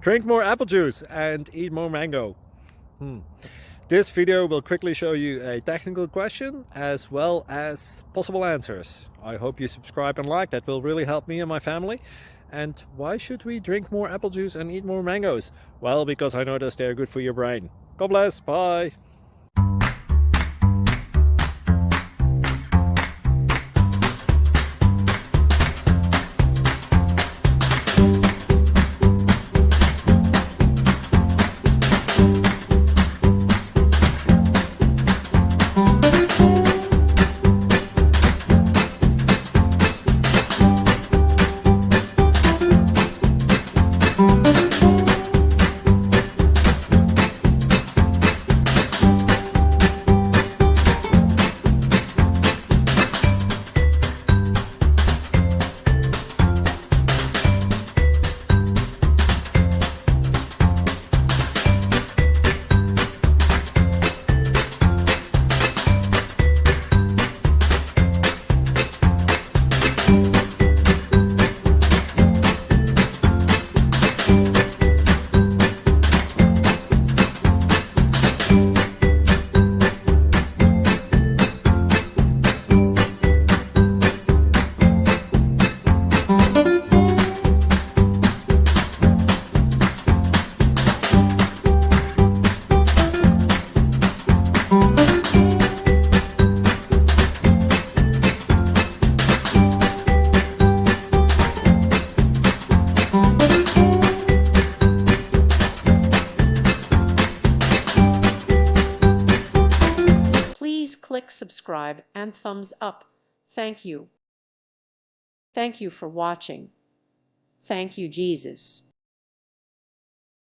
Drink more apple juice and eat more mango. This video will quickly show you a technical question as well as possible answers. I hope you subscribe and like, that will really help me and my family. And why should we drink more apple juice and eat more mangoes? Well, because I noticed they're good for your brain. God bless, bye. Please click subscribe and thumbs up. Thank you. Thank you for watching. Thank you, Jesus.